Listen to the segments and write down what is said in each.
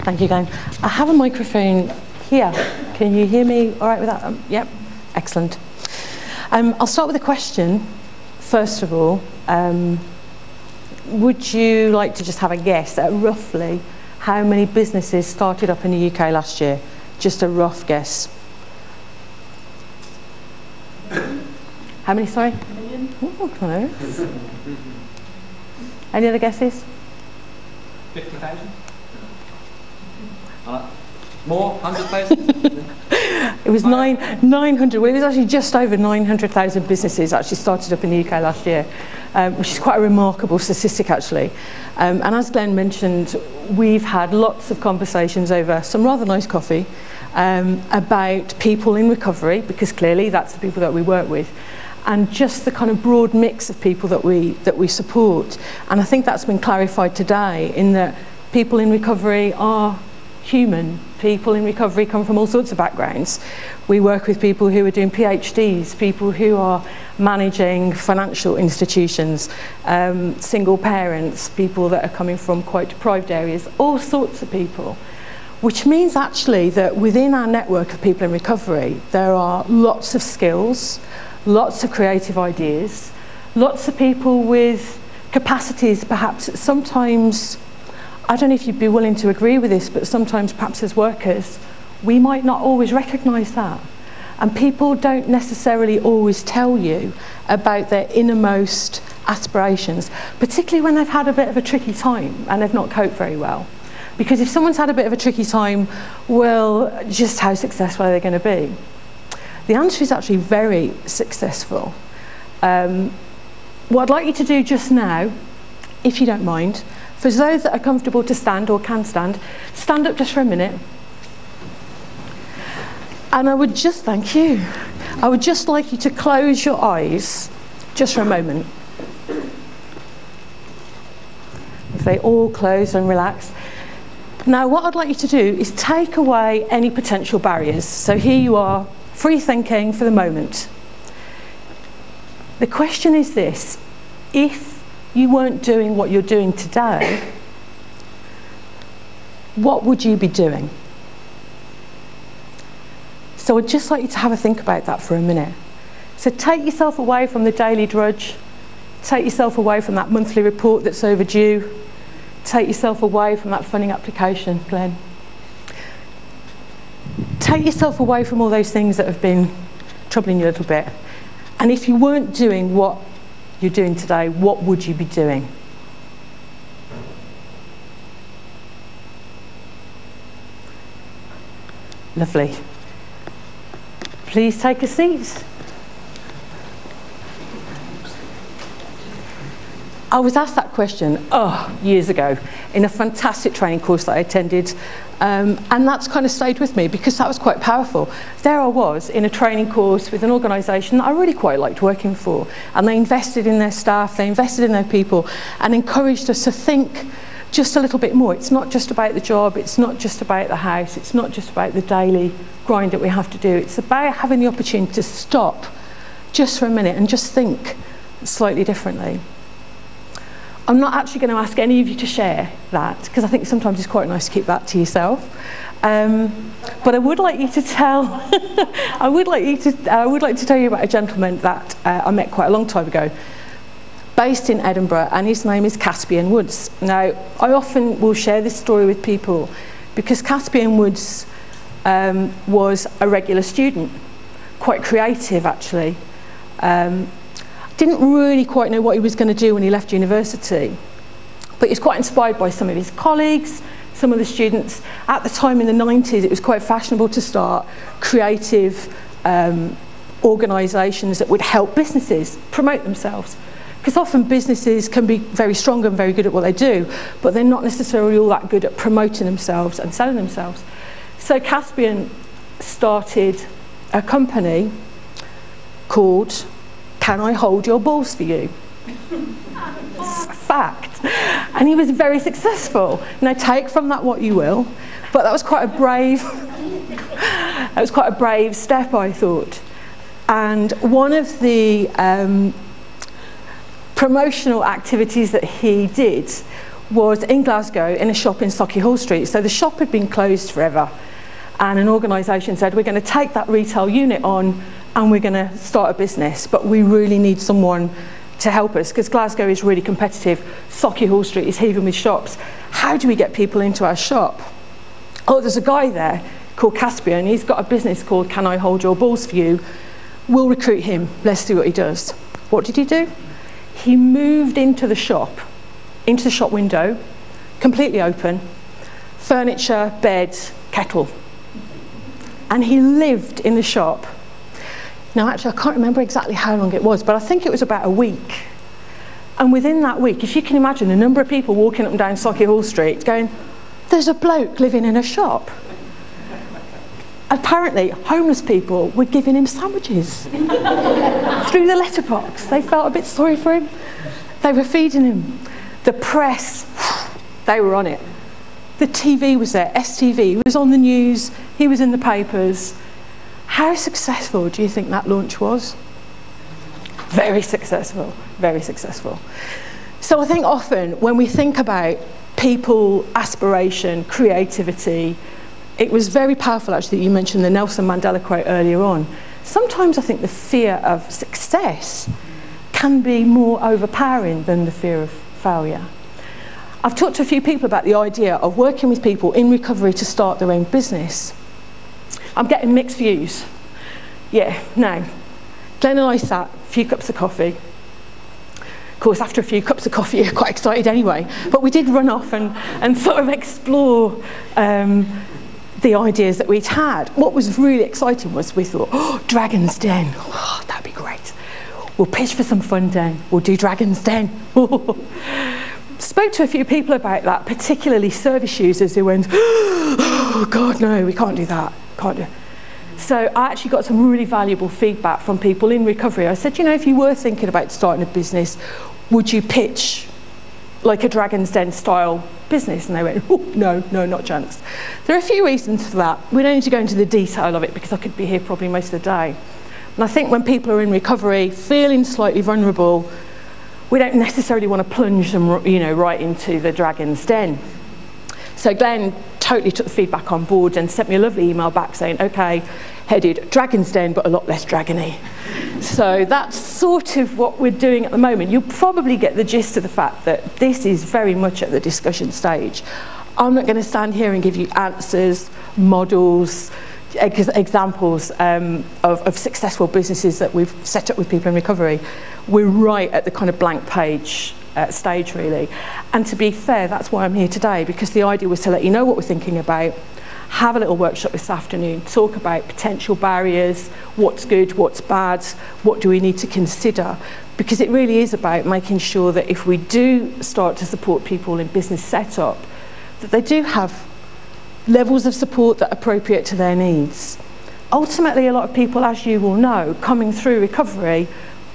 Thank you, Glenn. I have a microphone here. Can you hear me all right with that? Yep, excellent. I'll start with a question, first of all. Would you like to just have a guess at roughly how many businesses started up in the UK last year? Just a rough guess. How many, sorry? A million. Oh, hello. Any other guesses? 50,000? More? 100,000? It was 900. Well, it was actually just over 900,000 businesses actually started up in the UK last year, which is quite a remarkable statistic, actually. And as Glenn mentioned, we've had lots of conversations over some rather nice coffee about people in recovery, because clearly that's the people that we work with, and just the kind of broad mix of people that we support. And I think that's been clarified today in that people in recovery are human. People in recovery come from all sorts of backgrounds. We work with people who are doing PhDs, people who are managing financial institutions, single parents, people that are coming from quite deprived areas, all sorts of people. Which means actually that within our network of people in recovery, there are lots of skills, lots of creative ideas, lots of people with capacities perhaps that sometimes, I don't know if you'd be willing to agree with this, but sometimes perhaps as workers, we might not always recognise that. And people don't necessarily always tell you about their innermost aspirations, particularly when they've had a bit of a tricky time and they've not coped very well. Because if someone's had a bit of a tricky time, well, just how successful are they going to be? The answer is actually very successful. What I'd like you to do just now, if you don't mind, for those that are comfortable to stand or can stand up just for a minute. And I would just, thank you, I would just like you to close your eyes just for a moment. If they all close and relax. Now what I'd like you to do is take away any potential barriers. So here you are, free thinking for the moment. The question is this: if you weren't doing what you're doing today, what would you be doing? So I'd just like you to have a think about that for a minute. So take yourself away from the daily drudge, take yourself away from that monthly report that's overdue, take yourself away from that funding application, Glenn. Take yourself away from all those things that have been troubling you a little bit. And if you weren't doing what you're doing today, what would you be doing? Lovely. Please take a seat. I was asked that question years ago in a fantastic training course that I attended, and that's kind of stayed with me because that was quite powerful. There I was in a training course with an organisation that I really quite liked working for, and they invested in their staff, they invested in their people, and encouraged us to think just a little bit more. It's not just about the job, it's not just about the house, it's not just about the daily grind that we have to do. It's about having the opportunity to stop just for a minute and just think slightly differently. I'm not actually going to ask any of you to share that, because I think sometimes it's quite nice to keep that to yourself. But I would like you to tell, I would like to tell you about a gentleman that I met quite a long time ago, based in Edinburgh, and his name is Caspian Woods. Now, I often will share this story with people because Caspian Woods was a regular student, quite creative actually. Didn't really quite know what he was going to do when he left university, but he was quite inspired by some of his colleagues, some of the students. At the time in the 90s, it was quite fashionable to start creative organisations that would help businesses promote themselves. Because often businesses can be very strong and very good at what they do, but they're not necessarily all that good at promoting themselves and selling themselves. So Caspian started a company called Can I Hold Your Balls For You? Fact. And he was very successful. Now take from that what you will, but that was quite a brave step, I thought. And one of the promotional activities that he did was in Glasgow in a shop in Sauchiehall Street. So the shop had been closed forever, and an organisation said, we're going to take that retail unit on and we're going to start a business, but we really need someone to help us because Glasgow is really competitive. Sauchiehall Street is heaving with shops. How do we get people into our shop? Oh, there's a guy there called Caspian. He's got a business called Can I Hold Your Balls For You? We'll recruit him. Let's see what he does. What did he do? He moved into the shop window, completely open, furniture, bed, kettle. And he lived in the shop. Now, actually, I can't remember exactly how long it was, but I think it was about a week. And within that week, if you can imagine the number of people walking up and down Sauchiehall Street going, there's a bloke living in a shop. Apparently, homeless people were giving him sandwiches through the letterbox. They felt a bit sorry for him. They were feeding him. The press, they were on it. The TV was there, STV. He was on the news. He was in the papers. How successful do you think that launch was? Very successful, very successful. So I think often when we think about people, aspiration, creativity, it was very powerful actually that you mentioned the Nelson Mandela quote earlier on. Sometimes I think the fear of success can be more overpowering than the fear of failure. I've talked to a few people about the idea of working with people in recovery to start their own business. I'm getting mixed views. Yeah, now, Glenn and I sat, a few cups of coffee. Of course, after a few cups of coffee, you're quite excited anyway. But we did run off and sort of explore the ideas that we'd had. What was really exciting was we thought, oh, Dragon's Den, oh, that'd be great. We'll pitch for some fun den. We'll do Dragon's Den. Spoke to a few people about that, particularly service users who went, oh God, no, we can't do that. Can't do it. So I actually got some really valuable feedback from people in recovery. I said, you know, if you were thinking about starting a business, would you pitch like a Dragon's Den style business? And they went, oh, no, not a chance. There are a few reasons for that. We don't need to go into the detail of it because I could be here probably most of the day. And I think when people are in recovery, feeling slightly vulnerable, we don't necessarily want to plunge them, you know, right into the Dragon's Den. So Glenn totally took the feedback on board and sent me a lovely email back saying, okay, headed Dragon's Den, but a lot less dragony. So that's sort of what we're doing at the moment. You'll probably get the gist of the fact that this is very much at the discussion stage. I'm not going to stand here and give you answers, models, examples of successful businesses that we've set up with people in recovery. We're right at the kind of blank page stage, really. And to be fair, that's why I'm here today, because the idea was to let you know what we're thinking about, have a little workshop this afternoon, talk about potential barriers, what's good, what's bad, what do we need to consider, because it really is about making sure that if we do start to support people in business setup, that they do have levels of support that are appropriate to their needs. Ultimately, a lot of people, as you will know, coming through recovery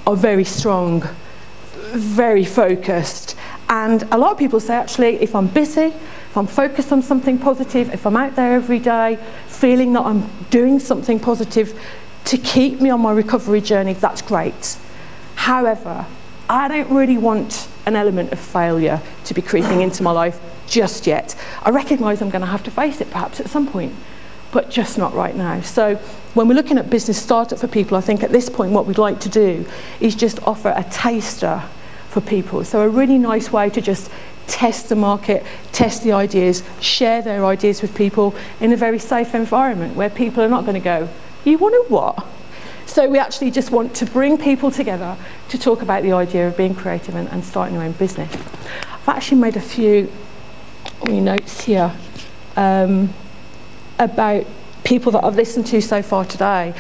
are very strong, very focused, and a lot of people say, actually, if I'm busy, if I'm focused on something positive, if I'm out there every day feeling that I'm doing something positive to keep me on my recovery journey, that's great. However, I don't really want an element of failure to be creeping into my life just yet. I recognise I'm going to have to face it perhaps at some point, but just not right now. So when we're looking at business startup for people, I think at this point what we'd like to do is just offer a taster for people. So a really nice way to just test the market, test the ideas, share their ideas with people in a very safe environment where people are not going to go, you want to what? So we actually just want to bring people together to talk about the idea of being creative and starting their own business. I've actually made a few notes here about people that I've listened to so far today.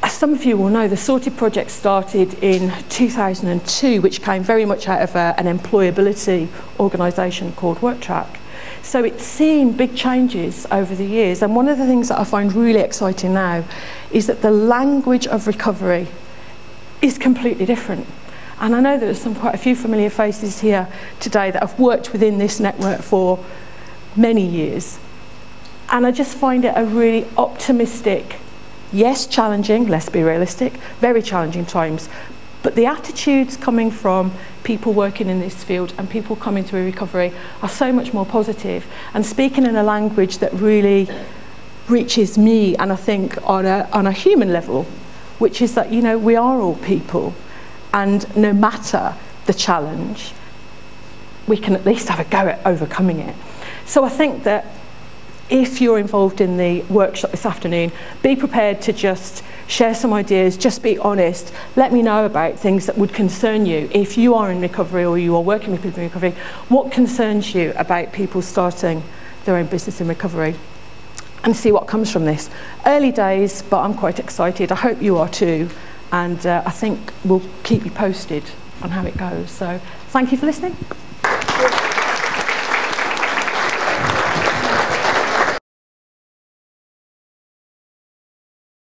As some of you will know, the Sorted project started in 2002, which came very much out of an employability organisation called WorkTrack. So it's seen big changes over the years, and one of the things that I find really exciting now is that the language of recovery is completely different. And I know there's quite a few familiar faces here today that have worked within this network for many years. And I just find it a really optimistic, yes, challenging, let's be realistic, very challenging times, But the attitudes coming from people working in this field and people coming through recovery are so much more positive and speaking in a language that really reaches me, and I think on a human level, which is that, you know, we are all people, and no matter the challenge, we can at least have a go at overcoming it. So I think that if you're involved in the workshop this afternoon, be prepared to just share some ideas, just be honest. Let me know about things that would concern you. If you are in recovery or you are working with people in recovery, what concerns you about people starting their own business in recovery? And see what comes from this. Early days, but I'm quite excited. I hope you are too. And I think we'll keep you posted on how it goes. So thank you for listening.